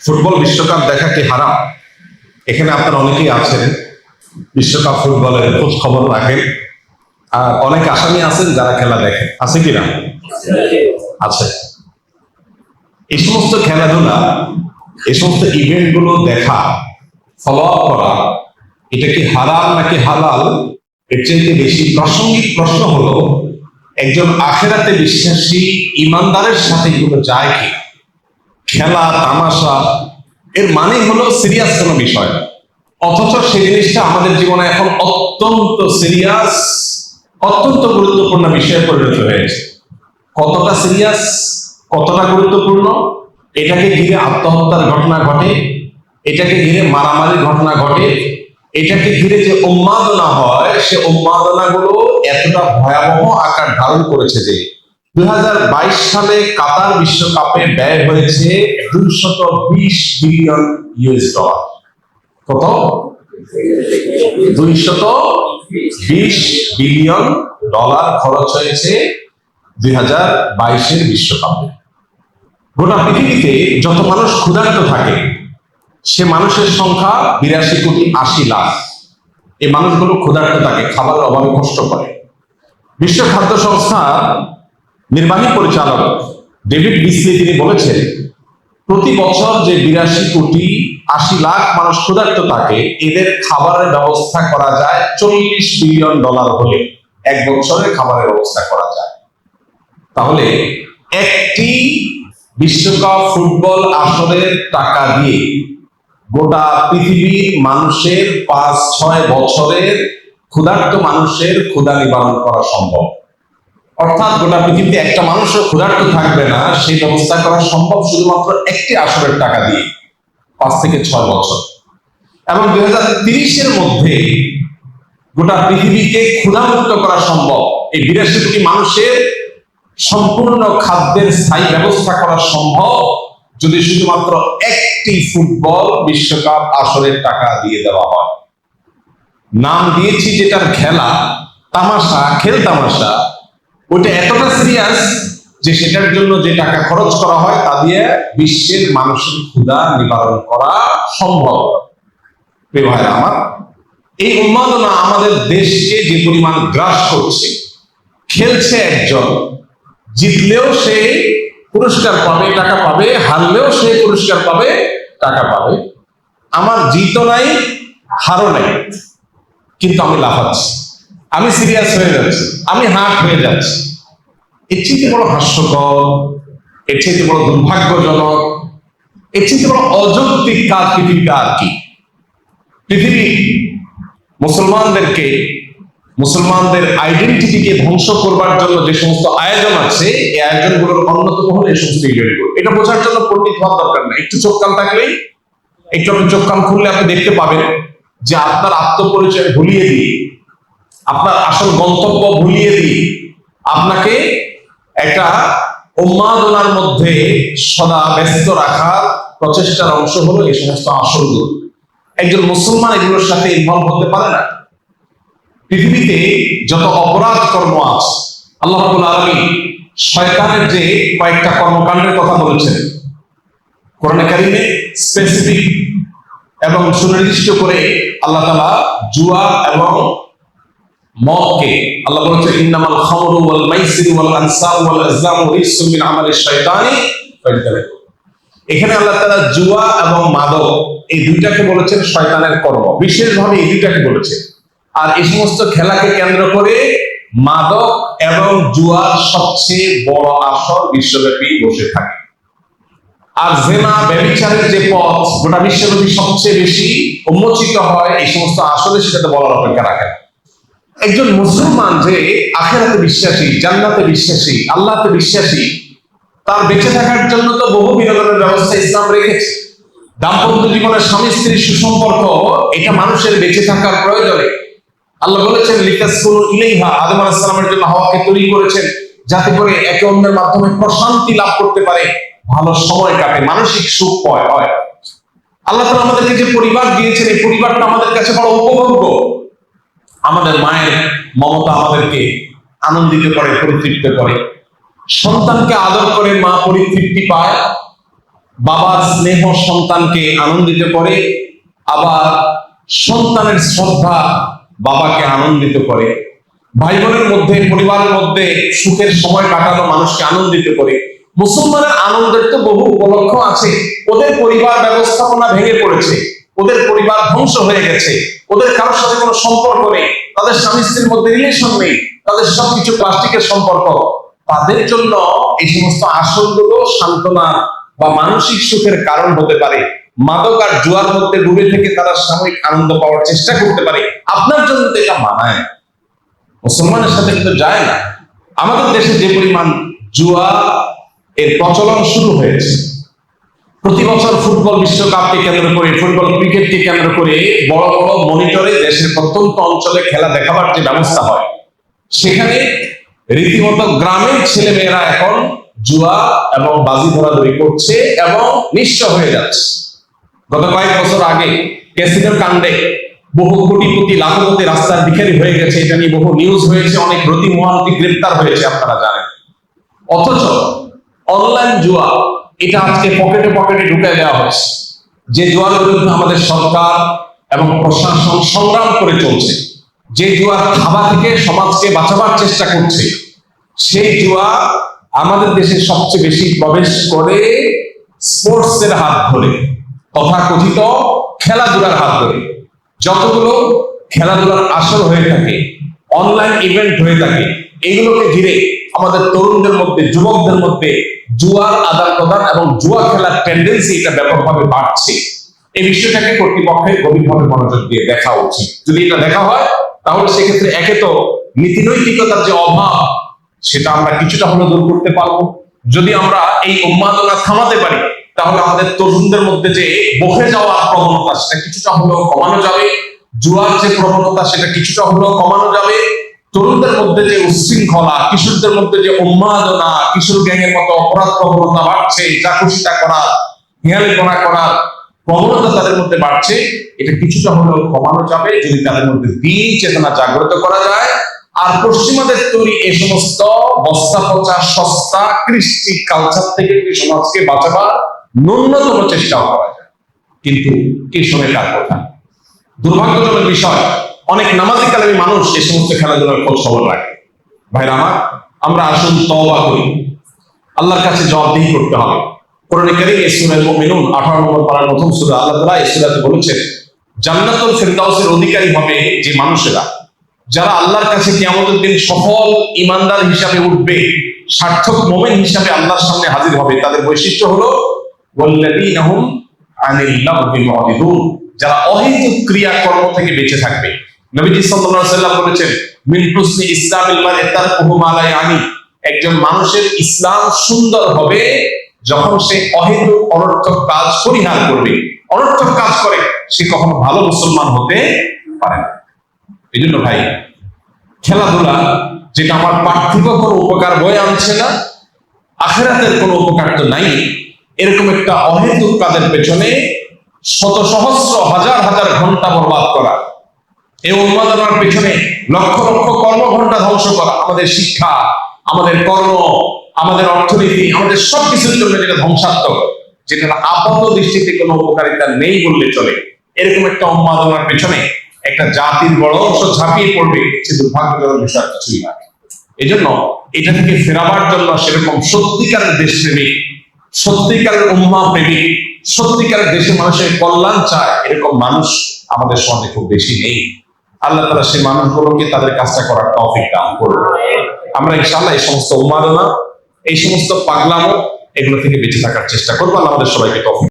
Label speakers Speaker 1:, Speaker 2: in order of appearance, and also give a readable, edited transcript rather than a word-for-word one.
Speaker 1: Football বিশ্বকাপ দেখা কি হারাম? এখানে আপনারা অনেকেই আছেন, বিশ্বকাপ ফুটবলের খোঁজ খবর রাখেন, আর অনেক আসামি আছেন যারা খেলা দেখেন। আছে কিনা? আছে। এই সমস্ত খেলাধুলা, এই সমস্ত ইভেন্ট গুলো দেখা, ফলো আপ করা, এটা কি হারাম নাকি হালাল? এর চেয়ে বেশি প্রাসঙ্গিক প্রশ্ন হলো, একজন আখেরাতে বিশ্বাসী ইমানদারের সাথে এগুলো যায় কি? খেলা তামাশা এর মানে হলো সিরিয়াস কোনো বিষয়, অথচ সেই জিনিসটা আমাদের জীবনে এখন অত্যন্ত সিরিয়াস, অত্যন্ত গুরুত্বপূর্ণ বিষয়ে পরিণত হয়েছে। কতটা সিরিয়াস, কতটা গুরুত্বপূর্ণ? এটাকে ঘিরে আত্মহত্যার ঘটনা ঘটে, এটাকে ঘিরে মারামারির ঘটনা ঘটে, এটাকে ঘিরে যে উন্মাদনা হয়, সে উন্মাদনা গুলো এতটা ভয়াবহ আকার ধারণ করেছে যে 2022 সালে কাতার বিশ্বকাপে ব্যয় হয়েছে 220 বিলিয়ন ইউএস ডলার। কত? 220 বিলিয়ন ডলার খরচ হয়েছে 2022 বিশ্বকাপে। গোটা পৃথিবীতে যত মানুষ ক্ষুধার্ত থাকে, সে মানুষের সংখ্যা 82,80,00,000। এই মানুষগুলো ক্ষুধার্ত থাকে, খাবারের অভাবে কষ্ট করে। বিশ্ব খাদ্য সংস্থা নির্বাহী পরিচালক ডেভিড বিসলি তিনি বলেছেন, প্রতি বছর যে 82,80,00,000 মানুষ ক্ষুধার্ত থাকে, এদের খাবারের ব্যবস্থা করা যায় 40 বিলিয়ন ডলার হলে এক বছরের খাবারের ব্যবস্থা করা যায়। তাহলে একটি বিশ্বকাপ ফুটবল আসরের টাকা দিয়ে গোটা পৃথিবীর মানুষের 5-6 বছরের ক্ষুধার্ত মানুষের ক্ষুধা নিবারণ করা সম্ভব। অর্থাৎ গোটা পৃথিবীতে একটা মানুষও ক্ষুধার্ত থাকবে না, সেই ব্যবস্থা করা সম্ভব শুধুমাত্র একটি আসরের টাকা দিয়ে 5 থেকে 6 বছর। এবং 2030 মধ্যে গোটা পৃথিবীকে ক্ষুধামুক্ত করা সম্ভব। এই 82 কোটি মানুষের সম্পূর্ণ খাদ্যের স্থায়ী ব্যবস্থা করা সম্ভব যদি শুধুমাত্র একটি ফুটবল বিশ্বকাপ আসরের টাকা দিয়ে দেওয়া হয়। নাম দিয়েছি যেটার খেলা তামাশা, খেল তামাশা, ওইটা এতটা সিরিয়াস যে সেটার জন্য যে টাকা খরচ করা হয় তা দিয়ে বিশ্বের মানুষের ক্ষুধা নিবারণ করা সম্ভব। প্রিয় ভাইরা আমার, এই উন্মাদনা আমাদের দেশকে যে পরিমাণ গ্রাস করছে, খেলছে একজন, জিতলেও সে পুরস্কার পাবে, টাকা পাবে, হারলেও সে পুরস্কার পাবে, টাকা পাবে। আমার জিতও নাই, হারও নাই, কিন্তু আমি লাফাচ্ছি, আমি সিরিয়াস হয়ে যাচ্ছি, আমি হার্ট হয়ে যাচ্ছি। এর চেয়ে বড় হাস্যকর, এর চেয়ে বড় দুর্ভাগ্যজনক, এর চেয়ে বড় অযৌক্তিক কাজ পৃথিবীতে আর কি? পৃথিবী মুসলমানদেরকে, মুসলমানদের আইডেন্টিটিকে ধ্বংস করবার জন্য যে সমস্ত আয়োজন আছে, এই আয়োজনগুলোর অন্যতম হলো এই সমস্ত ইভেন্টগুলো। এটা বোঝার জন্য পণ্ডিত হওয়ার দরকার নেই, একটু চোখ কান থাকলেই, একটু আপনি চোখ কান খুললে আপনি দেখতে পাবেন যে আপনার আত্মপরিচয় ভুলিয়ে দিয়ে, আপনার আসল গন্তব্য ভুলিয়ে দিয়ে আপনাকে একটা উন্মাদনার মধ্যে সদা ব্যস্ত রাখার প্রচেষ্টার অংশ হলো এই সমস্ত আসরগুলো। একজন মুসলমান এগুলোর সাথে ইনভলভ হতে পারে না। পৃথিবীতে যত অপরাধ কর্ম আছে, আল্লাহ রাব্বুল আলামিন শয়তানের যে কয়েকটা কর্মকাণ্ডের কথা বলেছেন কোরআনে কারিমে, স্পেসিফিক এবং সুনির্দিষ্ট করে আল্লাহ তাআলা জুয়া এবং মদকে আল্লাহ বলেছেন, ইন্নামাল খামরু ওয়াল মাইসিরু ওয়াল আনসাবু ওয়াল আজলামু রিজসুম মিন আমালিশ শাইতানি ফাজতানিবু। এখানে আল্লাহ তাআলা জুয়া এবং মাদক এই দুইটাকে বলেছেন শয়তানের কর্ম, বিশেষভাবে এই দুইটাকে বলেছেন। আর এই সমস্ত খেলাকে কেন্দ্র করে মাদক এবং জুয়ার সবচেয়ে বড় আসর বিশ্বব্যাপী বসে থাকে। আর জেনা, ব্যভিচারের যে পথ গোটা বিশ্বব্যাপী সবচেয়ে বেশি উন্মোচিত হয়, এই সমস্ত আসলে সেটাতে বলার অপেক্ষা রাখে না। একজন মুসলমান যে আখিরাতে বিশ্বাসী, জান্নাতে বিশ্বাসী, আল্লাহতে বিশ্বাসী, তার বেঁচে থাকার জন্য তো বহু বিনোদনের ব্যবস্থা ইসলাম রেখেছে। দাম্পত্য জীবনে স্বামী স্ত্রীর সুসম্পর্ক, এটা মানুষের বেঁচে থাকার প্রয়োজনে। আল্লাহ বলেছেন, লিতাসকুনু ইলাইহা, আদম আলাইহিস সালামের জন্য হাওয়াকে তৈরি করেছেন যাতে করে একে অন্যের মাধ্যমে প্রশান্তি লাভ করতে পারে, ভালো সময় কাটে, মানসিক সুখ হয়। আল্লাহ তাআলা আমাদেরকে যে পরিবার দিয়েছেন, এই পরিবারটা আমাদের কাছে বড় উপভোগ্য। আমাদের মায়ের মমতা আমাদেরকে আনন্দিত করে, পরিতৃপ্ত করে। সন্তানকে আদর করে মা পরিতৃপ্তি পায়, বাবার স্নেহ সন্তানকে আনন্দিত করে, আবার সন্তানের শ্রদ্ধা বাবাকে আনন্দিত করে। ভাই বোনের মধ্যে, পরিবারের মধ্যে সুখের সময় কাটানো মানুষকে আনন্দিত করে। মুসলমানের আনন্দের তো বহু উপলক্ষ আছে। ওদের পরিবার ব্যবস্থাপনা ভেঙে পড়েছে, ওদের পরিবার ধ্বংস হয়ে গেছে, ওদের কারোর সাথে কোনো সম্পর্ক নেই, তাদের স্বামী স্ত্রীর মধ্যে রিলেশন নেই, তাদের সবকিছু প্লাস্টিকের সম্পর্ক। তাদের জন্য এই সমস্ত আসরগুলো সান্ত্বনা বা মানসিক সুখের কারণ হতে পারে। মাদক আর জুয়ার মধ্যে ডুবে থেকে তারা সাময়িক আনন্দ পাওয়ার চেষ্টা করতে পারে। আপনার জন্য তো এটা মানায়, মুসলমানের সাথে কিন্তু যায় না। আমাদের দেশে যে পরিমাণ জুয়া এর প্রচলন শুরু হয়েছে, প্রতি বছর ফুটবল বিশ্বকাপকে কেন্দ্র করে, ফুটবল ক্রিকেটকে কেন্দ্র করে বড় বড় মনিটরে দেশের প্রত্যন্ত অঞ্চলে খেলা দেখাবার যে ব্যবস্থা হয়, সেখানে রীতিমতো গ্রামের ছেলে মেয়েরা এখন জুয়া এবং বাজি ধরাধরি করছে এবং নিঃস্ব হয়ে যাচ্ছে। গত কয়েক বছর আগে ক্যাসিনোর কাণ্ডে বহু কোটিপতি লাখপতি রাস্তার ভিখারি হয়ে গেছে, এটা নিয়ে বহু নিউজ হয়েছে, অনেক রতি মহারতি গ্রেপ্তার হয়েছে, আপনারা জানেন। অথচ অনলাইন জুয়া এটা আজকে পকেটে পকেটে ঢুকায় দেওয়া হচ্ছে। যে জুয়ার বিরুদ্ধে আমাদের সরকার এবং প্রশাসন সংগ্রাম করে চলছে, যে জুয়ার থাবা থেকে সমাজকে বাঁচাবার চেষ্টা করছে, সেই জুয়া আমাদের দেশে সবচেয়ে বেশি প্রবেশ করে স্পোর্টসের হাত ধরে, তথাকথিত খেলাধুলার হাত ধরে। যতগুলো খেলাধুলার আসর হয়ে থাকে, অনলাইন ইভেন্ট হয়ে থাকে, এগুলোকে ঘিরে আমাদের তরুণদের মধ্যে, যুবকদের মধ্যে জুয়ার আদান প্রদান এবং জুয়া খেলার টেন্ডেন্সি এটা ব্যাপকভাবে বাড়ছে। এই বিষয়টাকে কর্তৃপক্ষের গভীরভাবে মনোযোগ দিয়ে দেখা উচিত। যদি এটা দেখা হয়, তাহলে সেক্ষেত্রে একে তো নীতি নৈতিকতার যে অভাব, সেটা আমরা কিছুটা হলেও দূর করতে পারবো। যদি আমরা এই উন্মাদনা থামাতে পারি, তাহলে আমাদের তরুণদের মধ্যে যে বহে যাওয়ার প্রবণতা, সেটা কিছুটা হলেও কমানো যাবে। জুয়ার যে প্রবণতা, সেটা কিছুটা হলেও কমানো যাবে। তরুণদের মধ্যে যে উচ্ছৃঙ্খলা, কিশোরদের মধ্যে যে উন্মাদনা, কিশোর গ্যাংয়ের মতো অপরাধ প্রবণতা বাড়ছে, যা খুশিটা করা, হেয়ালিপনা করার প্রবণতা তাদের মধ্যে বাড়ছে, এটা কিছুটা হলেও কমানো যাবে যদি তাদের মধ্যে দিন চেতনা জাগ্রত করা যায়। আর পশ্চিমাদের তৈরি এই সমস্ত বস্তা পচা সস্তা কৃষ্টি কালচার থেকে যদি সমাজকে বাঁচাবার ন্যূনতম চেষ্টাও করা যায়। কিন্তু কি সময় কার কথা, দুর্ভাগ্যজনক বিষয়, অনেক নামাজি কালামী মানুষ এই সমস্ত খেলাধুলার খোঁজ খবর রাখে। ভাইরা আমার, আমরা আসুন তওবা করি, আল্লাহর কাছে জবাবদিহি করতে হবে। কোরআনে কারীমে সূরা মুমিনুন 18 নম্বর পারার প্রথম সূরা, আল্লাহ তাআলা এই সূরাতে বলেছেন, জান্নাতুল ফিরদাউসের অধিকারী হবে যে মানুষেরা, যারা আল্লাহর কাছে কিয়ামতের দিন সফল ঈমানদার হিসাবে উঠবে, সার্থক মুমিন হিসাবে আল্লাহর সামনে হাজির হবে। তাদের বৈশিষ্ট্য হলো ওয়াল্লাযীনা হুম আনিল লাগবি মুরিদুন, যারা অহেতুক ক্রিয়াকর্ম থেকে বেঁচে থাকবে। নবীজি সাল্লাল্লাহু আলাইহি ওয়াসাল্লাম বলেছেন, মিন হুসনি ইসলামিল মারই তারকুহু মা লা ইয়ানি, একজন মানুষের ইসলাম সুন্দর হবে যখন সে অহেতুক অনর্থক কাজ পরিহার করবে। অনর্থক কাজ করে সে কখনো ভালো মুসলমান হতে পারে না। এই জন্য ভাই, খেলাধুলা যেটা আমার পার্থিব কোনো উপকার বয়ে আনছে না, আখিরাতের কোনো উপকার তো নাই, এরকম একটা অহেতুক কাজের পেছনে শত সহস্র হাজার হাজার ঘন্টা বরবাদ করা, এই উন্মাদনার পেছনে লক্ষ লক্ষ কর্মঘন্টা ধ্বংস করা, আমাদের শিক্ষা, আমাদের কর্ম, আমাদের অর্থনীতি, আমাদের সবকিছুর জন্য যেটা ধ্বংসাত্মক, যেটা আপাত দৃষ্টিতে কোনো উপকারিতা নেই বললে চলে, এরকম একটা উন্মাদনার পেছনে একটা জাতির বড় অংশ ঝাঁপিয়ে পড়বে, সে দুর্ভাগ্যজনক বিষয় কিছুই না। এই জন্য এটা থেকে ফেরাবার জন্য সেরকম সত্যিকারের দেশপ্রেমিক, সত্যিকারের উম্মাহ প্রেমিক, সত্যিকারের দেশের মানুষের কল্যাণ চায়, এরকম মানুষ আমাদের সমাজে খুব বেশি নেই। আল্লাহ তাআলা সেই মানুষগুলোকে তাদের কাজটা করার তৌফিক দান করুন। আমরা ইনশাআল্লাহ এই সমস্ত উন্মাদনা, এই সমস্ত পাগলামো, এগুলো থেকে বেঁচে থাকার চেষ্টা করবো। আল্লাহ আমাদের সবাইকে তৌফিক